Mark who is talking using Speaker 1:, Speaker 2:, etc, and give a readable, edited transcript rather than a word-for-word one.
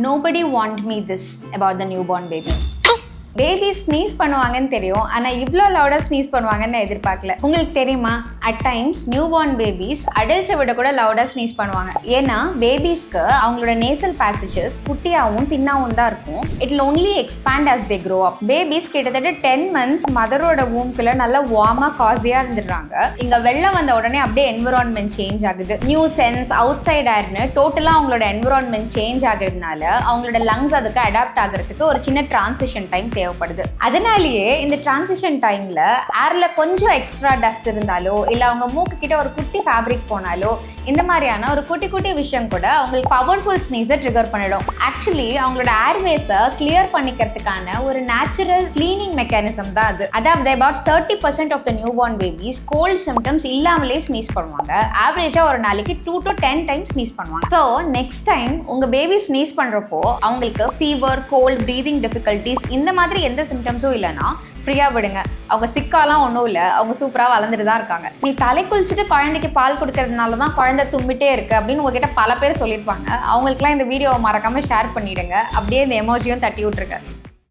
Speaker 1: Nobody warned me this about the newborn baby. Baby sneeze பண்ணுவாங்கன்னு தெரியும், ஆனால் இவ்வளோ லவுடாக ஸ்னீஸ் பண்ணுவாங்கன்னு எதிர்பார்க்கல. உங்களுக்கு தெரியுமா, at times new born babies அடல்ட்ஸை விட கூட லவுடாக ஸ்னீஸ் பண்ணுவாங்க. ஏன்னா பேபிஸ்க்கு அவங்களோட நேசல் பேசேஜஸ் குட்டியாகவும் தின்னாவும் தான் இருக்கும். It will only expand as they grow up. Babies கிட்டத்தட்ட 10 months மதரோட வூம்குள்ள நல்லா வார்மாக காசியாக இருந்துடுறாங்க. இங்கே வெள்ளம் வந்த உடனே அப்படியே என்விரான்மெண்ட் சேஞ்ச் ஆகுது. நியூ சென்ஸ், அவுட் சைட் ஏர்னு டோட்டலாக அவங்களோட என்விரான்மெண்ட் சேஞ்ச் ஆகுறதுனால அவங்களோட லங்ஸ் அதுக்கு அடாப்ட் ஆகிறதுக்கு ஒரு சின்ன டிரான்சிஷன் டைம் தேவைப்படுது. அதனாலேயே இந்த டிரான்சிஷன் டைம்ல ஏர்ல கொஞ்சம் எக்ஸ்ட்ரா டஸ்ட் இருந்தாலோ இல்ல அவங்க மூக்கு கிட்ட ஒரு குட்டி ஃபேப்ரிக் போனாலோ இந்த மாதிரியான ஒரு குட்டி குட்டி விஷயம் கூட அவங்களுக்கு பவர்ஃபுல் ஸ்னீஸை ட்ரிகர் பண்ணிடும். ஆக்சுவலி அவங்களோட ஏர்வேஸை கிளியர் பண்ணிக்கிறதுக்கான ஒரு நேச்சுரல் கிளீனிங் மெக்கானிசம் தான் அது. அதாவது about 30% of the new born babies cold symptoms இல்லாமலே ஸ்னீஸ் பண்ணுவாங்க. ஆவரேஜா ஒரு நாளைக்கு 2 to 10 times ஸ்னீஸ் பண்ணுவாங்க. ஸோ நெக்ஸ்ட் டைம் உங்க பேபி ஸ்னீஸ் பண்றப்போ அவங்களுக்கு ஃபீவர், கோல்ட், ப்ரீதிங் டிஃபிகல்ட்டிஸ் இந்த மாதிரி எந்த சிம்டம்ஸும் இல்லைன்னா ஃப்ரீயாக விடுங்க. அவங்க சிக்காலாம் ஒன்றும் இல்லை, அவங்க சூப்பராக வளர்ந்துட்டு தான் இருக்காங்க. நீ தலை குளிச்சுட்டு குழந்தைக்கு பால் கொடுக்கறதுனால தான் குழந்தை தும்பிட்டே இருக்கு அப்படின்னு உங்ககிட்ட பல பேர் சொல்லியிருப்பாங்க. அவங்களுக்குலாம் இந்த வீடியோவை மறக்காமல் ஷேர் பண்ணிவிடுங்க. அப்படியே இந்த எமோஜியும் தட்டி விட்ருங்க.